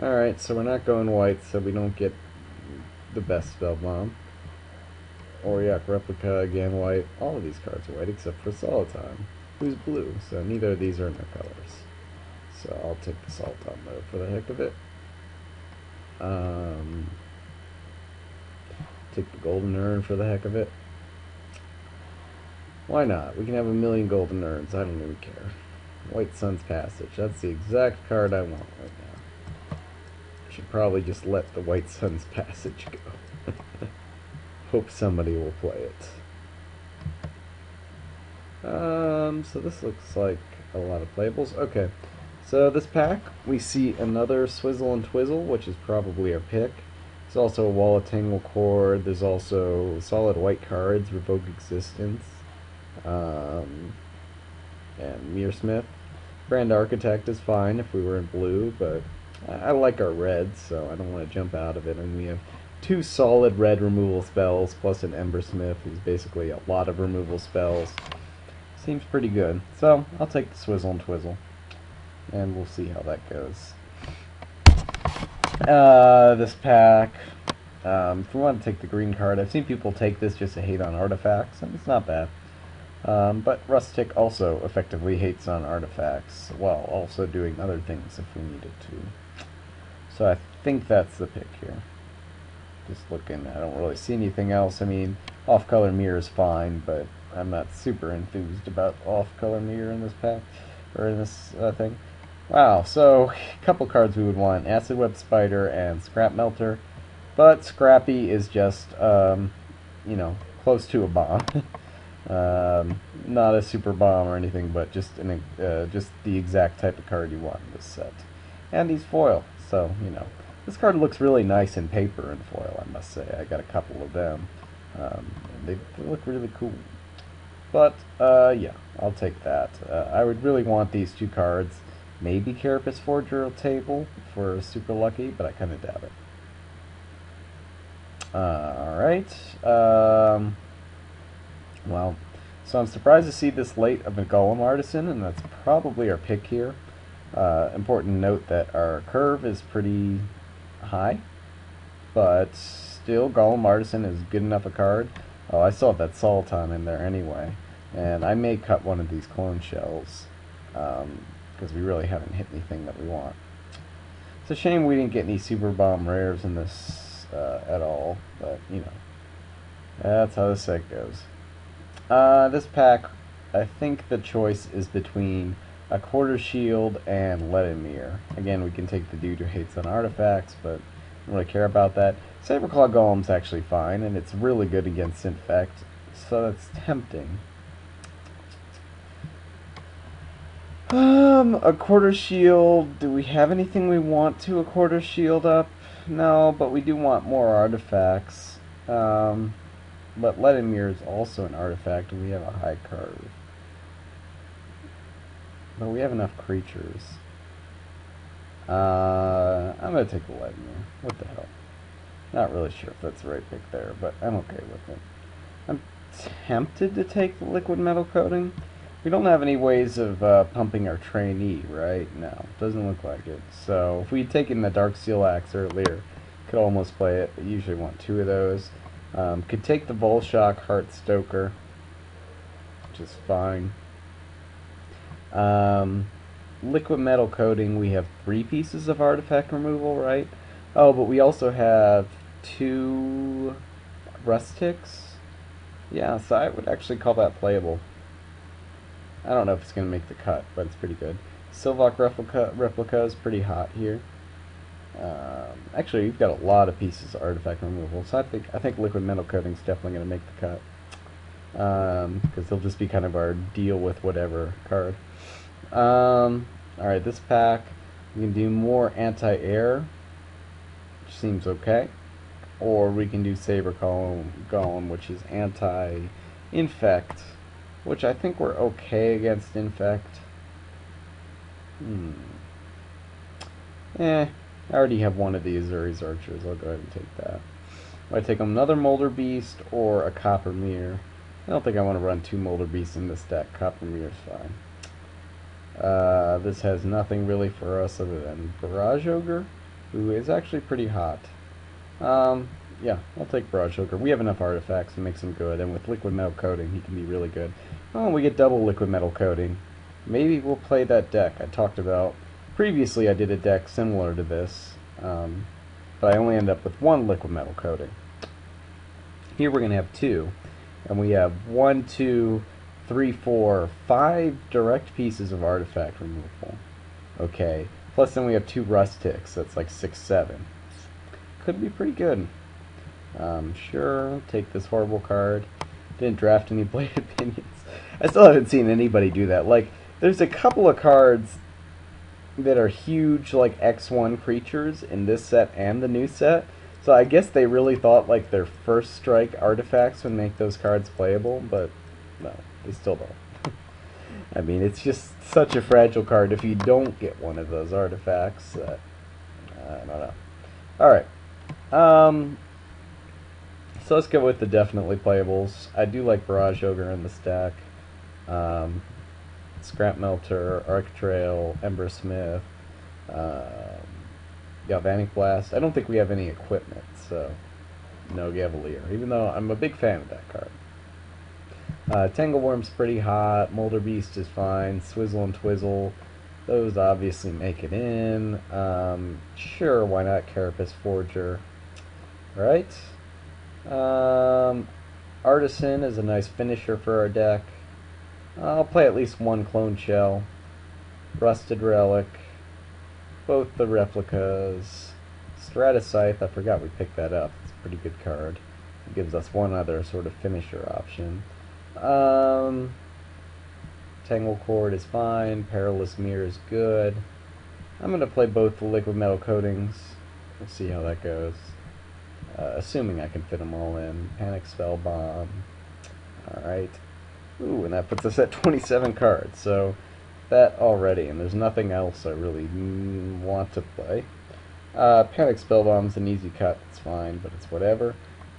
Alright, so we're not going white, so we don't get the best spell bomb. Auriok Replica, again white. All of these cards are white except for Soliton, who's blue, so neither of these are in their colors. So I'll take the Soliton though for the heck of it. Take the Golden Urn for the heck of it. Why not? We can have a million Golden Urns, I don't even care. White Sun's Passage, that's the exact card I want right now. I should probably just let the White Sun's Passage go. Hope somebody will play it. So this looks like a lot of playables. Okay, so this pack, we see another Swizzle and Twizzle, which is probably our pick. There's also a Wall of Tangle Cord. There's also solid white cards, Revoke Existence, and Mearsmith. Brand Architect is fine if we were in blue, but I like our red, so I don't want to jump out of it. And we have two solid red removal spells, plus an Embersmith, who's basically a lot of removal spells. Seems pretty good. So, I'll take the Swizzle and Twizzle, and we'll see how that goes. This pack, if we want to take the green card, I've seen people take this just to hate on artifacts, and it's not bad. But Rustic also effectively hates on artifacts, while also doing other things if we needed to. So I think that's the pick here. Just looking, I don't really see anything else. I mean, off-color mirror is fine, but I'm not super enthused about off-color mirror in this pack, or in this thing. Wow, so a couple cards we would want: Acid Web Spider and Scrap Melter, but Scrappy is just, you know, close to a bomb. Not a super bomb or anything, but just just the exact type of card you want in this set. And he's foil, so you know. This card looks really nice in paper and foil, I must say. I got a couple of them. They look really cool. But, yeah, I'll take that. I would really want these two cards. Maybe Carapace Forger or Table for super lucky, but I kind of doubt it. Alright. Well, so I'm surprised to see this late of a Golem Artisan, and that's probably our pick here. Important to note that our curve is pretty high, but still Golem Artisan is good enough a card. Oh, I still have that Soliton in there anyway, and I may cut one of these clone shells, because we really haven't hit anything that we want. It's a shame we didn't get any Super Bomb rares in this at all, but you know, that's how this set goes. This pack, I think the choice is between a Quarter Shield and Ledimir. Again, we can take the dude who hates on artifacts, but I don't really care about that. Saberclaw Golem's actually fine, and it's really good against Infect, so that's tempting. A Quarter Shield, do we have anything we want to a Quarter Shield up? No, but we do want more artifacts. But Ledimir is also an artifact, and we have a high curve. But we have enough creatures. I'm going to take the Ledimir. What the hell? Not really sure if that's the right pick there, but I'm okay with it. I'm tempted to take the Liquid Metal Coating. We don't have any ways of pumping our trainee, right? No, doesn't look like it. So if we'd taken the Dark Seal Axe earlier, could almost play it, but usually want two of those. Could take the Volshock Heartstoker, which is fine. Liquid Metal Coating, we have 3 pieces of artifact removal, right? Oh, but we also have 2 Rustics. Yeah, so I would actually call that playable. I don't know if it's going to make the cut, but it's pretty good. Sylvok Replica is pretty hot here. Actually, you've got a lot of pieces of artifact removal, so I think Liquid Metal Coating is definitely going to make the cut. Because they'll just be kind of our deal with whatever card. Alright, this pack, we can do more anti-air, which seems okay. Or we can do Saber Golem, which is anti-infect, which I think we're okay against infect. I already have one of the Azuri's Archers. I'll go ahead and take that. I take another Molder Beast or a Copper Mirror. I don't think I want to run 2 Molder Beasts in this deck. Copper Mirror's fine. This has nothing really for us other than Barrage Ogre. who is actually pretty hot. Yeah, I'll take Barrage Hooker. We have enough artifacts to make him good, and with Liquid Metal Coating, he can be really good. Oh, we get double Liquid Metal Coating. Maybe we'll play that deck I talked about. Previously, I did a deck similar to this, but I only end up with one Liquid Metal Coating. Here we're going to have two, and we have 1, 2, 3, 4, 5 direct pieces of artifact removal. Okay, plus then we have 2 rust ticks, that's like 6, 7. Could be pretty good. Sure, take this horrible card. Didn't draft any Bladed Pinions. I still haven't seen anybody do that. Like, there's a couple of cards that are huge, like, X1 creatures in this set and the new set. So I guess they really thought, like, their first strike artifacts would make those cards playable, but no, they still don't. I mean, it's just such a fragile card if you don't get one of those artifacts. I don't know. Alright. So let's go with the definitely playables. I do like Barrage Ogre in the stack. Scrap Melter, Arc Trail, Ember Smith, Galvanic Blast. I don't think we have any equipment, so no Gavalier, even though I'm a big fan of that card. Tangleworm's pretty hot, Molder Beast is fine, Swizzle and Twizzle, those obviously make it in. Sure, why not Carapace Forger? Right? Artisan is a nice finisher for our deck. I'll play at least one Clone Shell. Rusted Relic. Both the replicas. Stratascythe, I forgot we picked that up. It's a pretty good card. It gives us one other sort of finisher option. Tangle Cord is fine. Perilous Mirror is good. I'm going to play both the Liquid Metal Coatings. We'll see how that goes. Assuming I can fit them all in. Panic Spell Bomb. Alright. Ooh, and that puts us at 27 cards. So, that already. And there's nothing else I really want to play. Panic Spell Bomb's an easy cut. It's fine, but it's whatever.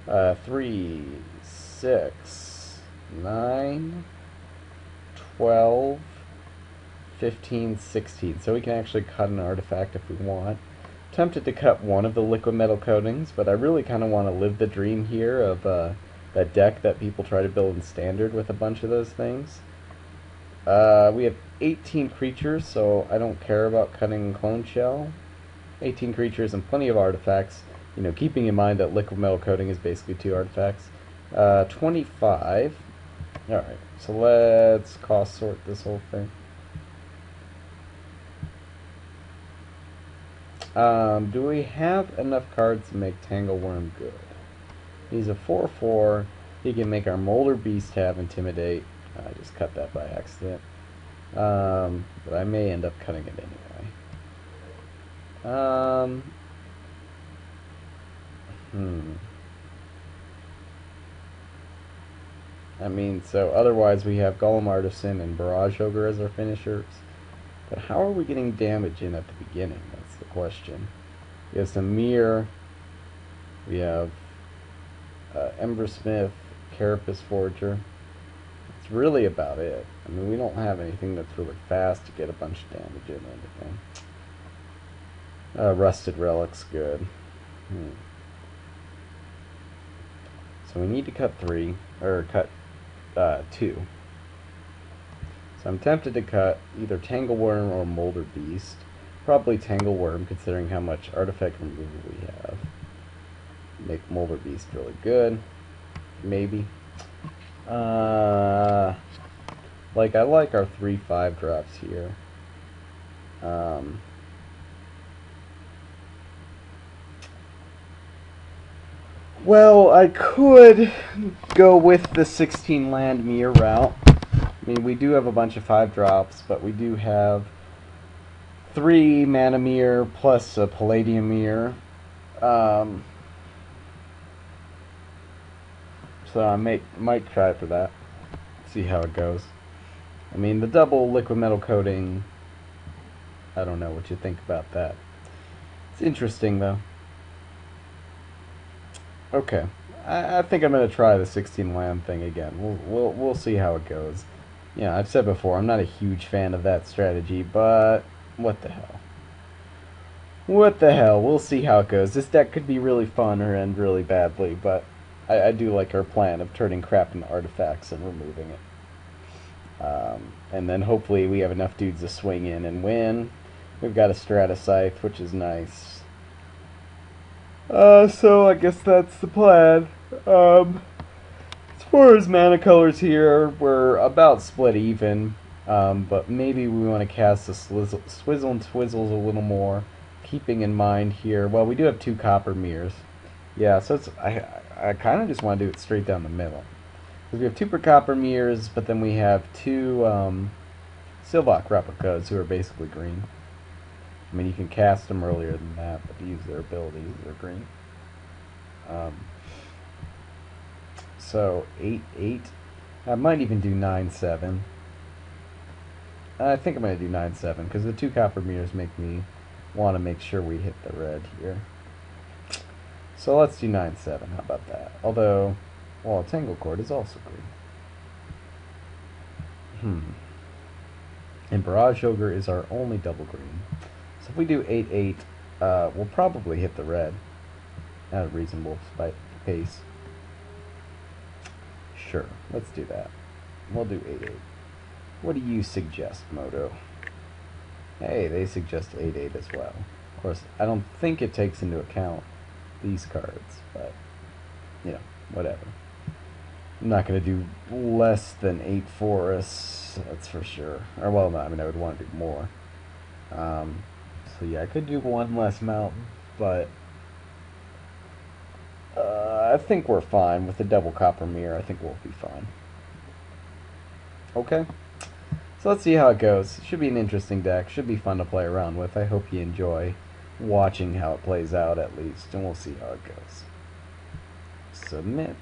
3, 6, 9, 12, 15, 16. So we can actually cut an artifact if we want. Tempted to cut one of the Liquid Metal Coatings, but I really kind of want to live the dream here of that deck that people try to build in Standard with a bunch of those things. We have 18 creatures, so I don't care about cutting Clone Shell. 18 creatures and plenty of artifacts, you know, keeping in mind that Liquid Metal Coating is basically 2 artifacts. 25. Alright, so let's cost sort this whole thing. Do we have enough cards to make Tangleworm good? He's a 4/4. He can make our Molder Beast have Intimidate. I just cut that by accident. But I may end up cutting it anyway. I mean, so otherwise we have Golem Artisan and Barrage Ogre as our finishers. But how are we getting damage in at the beginning? That's the question. We have some Mirror. We have Ember Smith, Carapace Forger. That's really about it. I mean, we don't have anything that's really fast to get a bunch of damage in or anything. Rusted Relic's good. So we need to cut 3, or cut 2. So I'm tempted to cut either Tangleworm or Molder Beast. Probably Tangleworm, considering how much artifact removal we have. Make Molder Beast really good. Maybe. Like, I like our 3/5 drops here. Well, I could go with the 16 land Mirror route. I mean, we do have a bunch of 5 drops, but we do have 3 Mana Mirror plus a Palladium Mirror. So I might try for that. See how it goes. I mean, the double Liquid Metal Coating, I don't know what you think about that. It's interesting, though. Okay, I think I'm gonna try the 16 land thing again. We'll see how it goes. Yeah, I've said before, I'm not a huge fan of that strategy, but what the hell? What the hell? We'll see how it goes. This deck could be really fun or end really badly, but I do like our plan of turning crap into artifacts and removing it. And then hopefully we have enough dudes to swing in and win. We've got a Strata Scythe, which is nice. So I guess that's the plan. As far as mana colors here, we're about split even. But maybe we want to cast the Swizzle and Twizzles a little more, keeping in mind here, well, we do have 2 Copper Mirrors. Yeah, so it's, I kind of just want to do it straight down the middle. Because we have 2 Copper Mirrors, but then we have 2 Sylvok replicas who are basically green. I mean, you can cast them earlier than that, but to use their abilities, they're green. So 8/8. I might even do 9/7. I think I'm going to do 9/7 because the 2 Copper Mirrors make me want to make sure we hit the red here. So let's do 9/7. How about that? Although, well, Tangle Cord is also green. And Barrage Ogre is our only double green. So if we do 8/8, we'll probably hit the red at a reasonable pace. Sure, let's do that. We'll do 8/8. What do you suggest, Moto? Hey, they suggest 8/8 as well. Of course, I don't think it takes into account these cards, but, you know, whatever. I'm not going to do less than 8 forests, that's for sure. Or, well, no, I mean, I would want to do more. So, yeah, I could do 1 less mountain, but I think we're fine. With the double Copper Mirror, I think we'll be fine. Okay. So let's see how it goes. It should be an interesting deck. Should be fun to play around with. I hope you enjoy watching how it plays out at least, and we'll see how it goes. Submit.